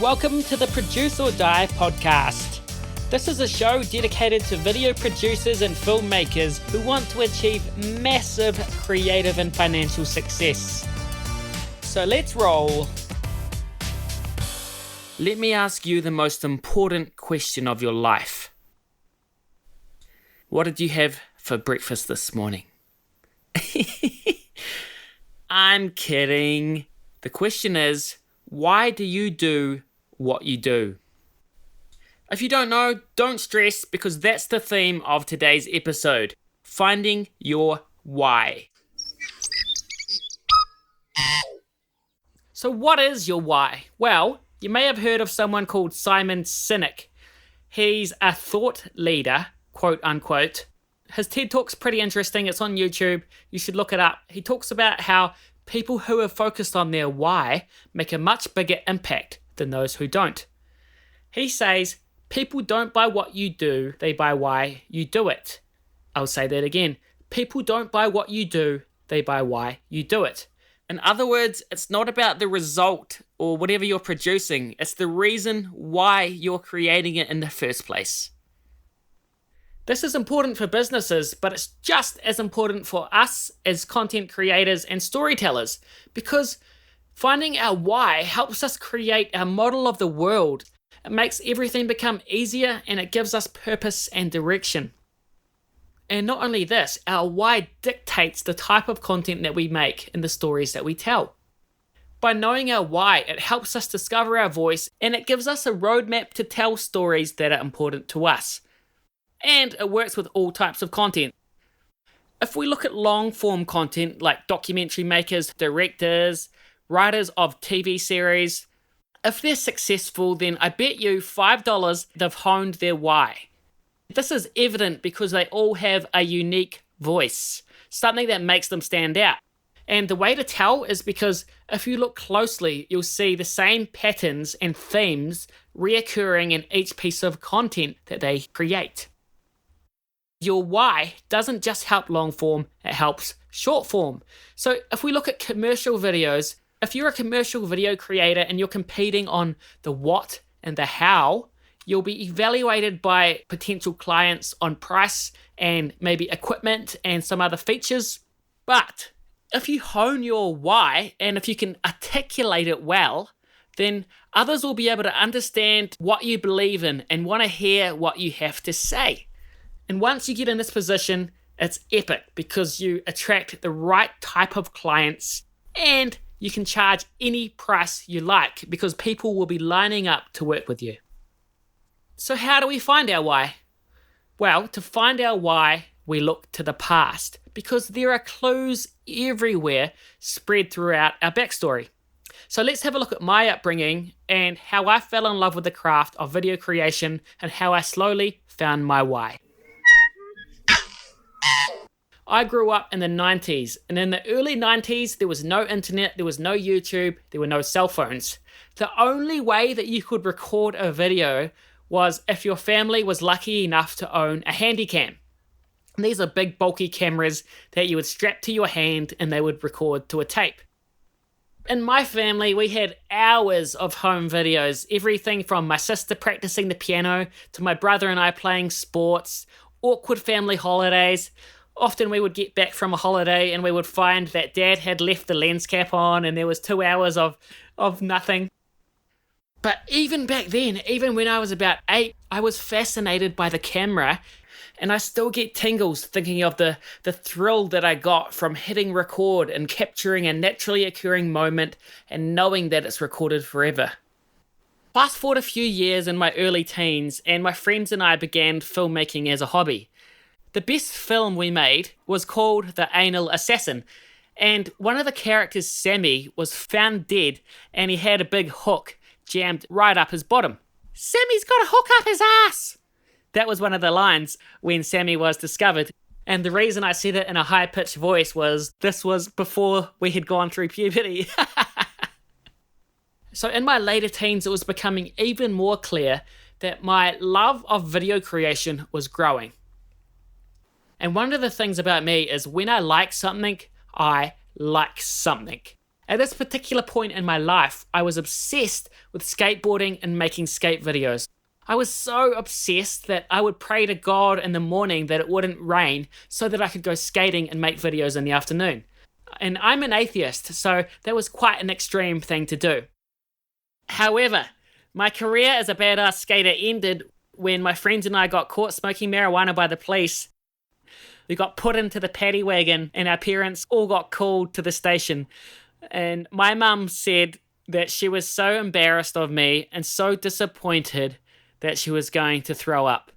Welcome to the Produce or Die podcast. This is a show dedicated to video producers and filmmakers who want to achieve massive creative and financial success. So let's roll. Let me ask you the most important question of your life. What did you have for breakfast this morning? I'm kidding. The question is, why do you do what you do? If you don't know, don't stress, because that's the theme of today's episode, finding your why. So what is your why? Well, you may have heard of someone called Simon Sinek. He's a thought leader, quote unquote. His TED Talk's pretty interesting. It's on YouTube. You should look it up. He talks about how people who are focused on their why make a much bigger impact than those who don't. He says, people don't buy what you do, they buy why you do it. I'll say that again. People don't buy what you do, they buy why you do it. In other words, it's not about the result or whatever you're producing. It's the reason why you're creating it in the first place. This is important for businesses, but it's just as important for us as content creators and storytellers, because finding our why helps us create our model of the world. It makes everything become easier and it gives us purpose and direction. And not only this, our why dictates the type of content that we make and the stories that we tell. By knowing our why, it helps us discover our voice and it gives us a roadmap to tell stories that are important to us. And it works with all types of content. If we look at long-form content like documentary makers, directors, writers of TV series, if they're successful, then I bet you $5 they've honed their why. This is evident because they all have a unique voice, something that makes them stand out. And the way to tell is because if you look closely, you'll see the same patterns and themes reoccurring in each piece of content that they create. Your why doesn't just help long form, it helps short form. So if we look at commercial videos, if you're a commercial video creator and you're competing on the what and the how, you'll be evaluated by potential clients on price and maybe equipment and some other features. But if you hone your why and if you can articulate it well, then others will be able to understand what you believe in and want to hear what you have to say. And once you get in this position, it's epic because you attract the right type of clients and you can charge any price you like because people will be lining up to work with you. So how do we find our why? Well, to find our why, we look to the past because there are clues everywhere spread throughout our backstory. So let's have a look at my upbringing and how I fell in love with the craft of video creation and how I slowly found my why. I grew up in the 90s, and in the early 90s, there was no internet, there was no YouTube, there were no cell phones. The only way that you could record a video was if your family was lucky enough to own a handycam. These are big, bulky cameras that you would strap to your hand and they would record to a tape. In my family, we had hours of home videos, everything from my sister practicing the piano to my brother and I playing sports, awkward family holidays. Often we would get back from a holiday and we would find that Dad had left the lens cap on and there was 2 hours of nothing. But even back then, even when I was about 8, I was fascinated by the camera and I still get tingles thinking of the thrill that I got from hitting record and capturing a naturally occurring moment and knowing that it's recorded forever. Fast forward a few years in my early teens and my friends and I began filmmaking as a hobby. The best film we made was called The Anal Assassin, and one of the characters, Sammy, was found dead and he had a big hook jammed right up his bottom. Sammy's got a hook up his ass! That was one of the lines when Sammy was discovered, and the reason I said it in a high-pitched voice was this was before we had gone through puberty. So in my later teens, it was becoming even more clear that my love of video creation was growing. And one of the things about me is when I like something, I like something. At this particular point in my life, I was obsessed with skateboarding and making skate videos. I was so obsessed that I would pray to God in the morning that it wouldn't rain so that I could go skating and make videos in the afternoon. And I'm an atheist, so that was quite an extreme thing to do. However, my career as a badass skater ended when my friends and I got caught smoking marijuana by the police. We got put into the paddy wagon and our parents all got called to the station. And my mum said that she was so embarrassed of me and so disappointed that she was going to throw up.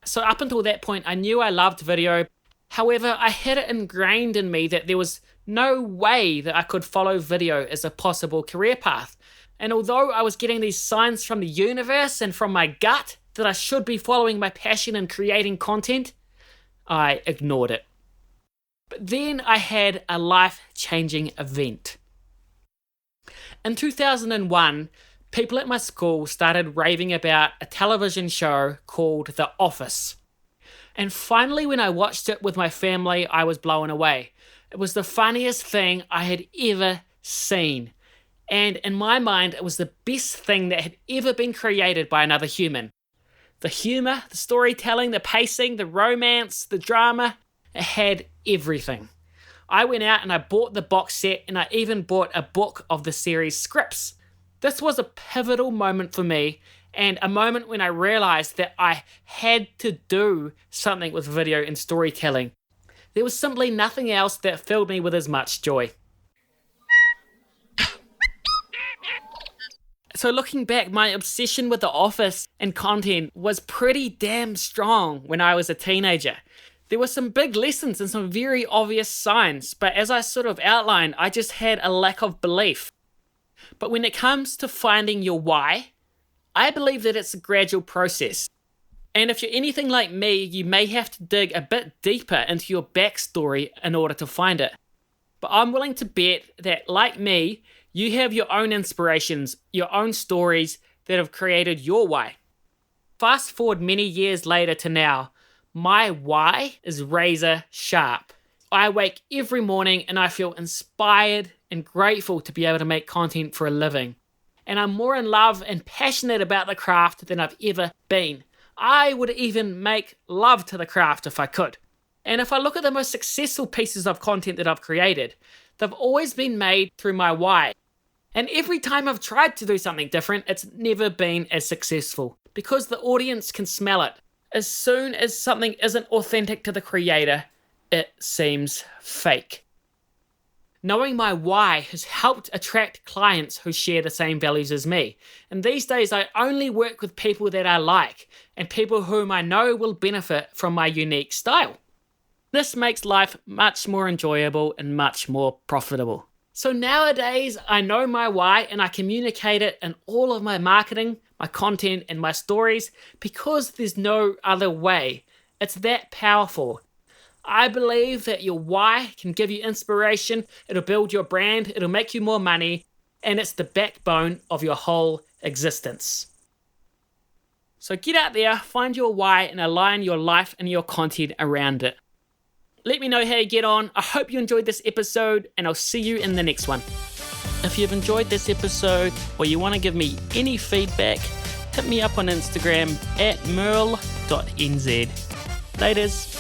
So up until that point, I knew I loved video. However, I had it ingrained in me that there was no way that I could follow video as a possible career path. And although I was getting these signs from the universe and from my gut that I should be following my passion and creating content, I ignored it. But then I had a life-changing event. In 2001, people at my school started raving about a television show called The Office. And finally, when I watched it with my family, I was blown away. It was the funniest thing I had ever seen. And in my mind, it was the best thing that had ever been created by another human. The humor, the storytelling, the pacing, the romance, the drama, it had everything. I went out and I bought the box set, and I even bought a book of the series scripts. This was a pivotal moment for me, and a moment when I realized that I had to do something with video and storytelling. There was simply nothing else that filled me with as much joy. So looking back, my obsession with The Office and content was pretty damn strong when I was a teenager. There were some big lessons and some very obvious signs, but as I sort of outlined, I just had a lack of belief. But when it comes to finding your why, I believe that it's a gradual process. And if you're anything like me, you may have to dig a bit deeper into your backstory in order to find it. But I'm willing to bet that, like me, you have your own inspirations, your own stories that have created your why. Fast forward many years later to now, my why is razor sharp. I wake every morning and I feel inspired and grateful to be able to make content for a living. And I'm more in love and passionate about the craft than I've ever been. I would even make love to the craft if I could. And if I look at the most successful pieces of content that I've created, they've always been made through my why. And every time I've tried to do something different, it's never been as successful because the audience can smell it. As soon as something isn't authentic to the creator, it seems fake. Knowing my why has helped attract clients who share the same values as me. And these days, I only work with people that I like and people whom I know will benefit from my unique style. This makes life much more enjoyable and much more profitable. So nowadays, I know my why and I communicate it in all of my marketing, my content, and my stories because there's no other way. It's that powerful. I believe that your why can give you inspiration, it'll build your brand, it'll make you more money, and it's the backbone of your whole existence. So get out there, find your why, and align your life and your content around it. Let me know how you get on. I hope you enjoyed this episode, and I'll see you in the next one. If you've enjoyed this episode or you want to give me any feedback, hit me up on Instagram at mearle.nz. Laters.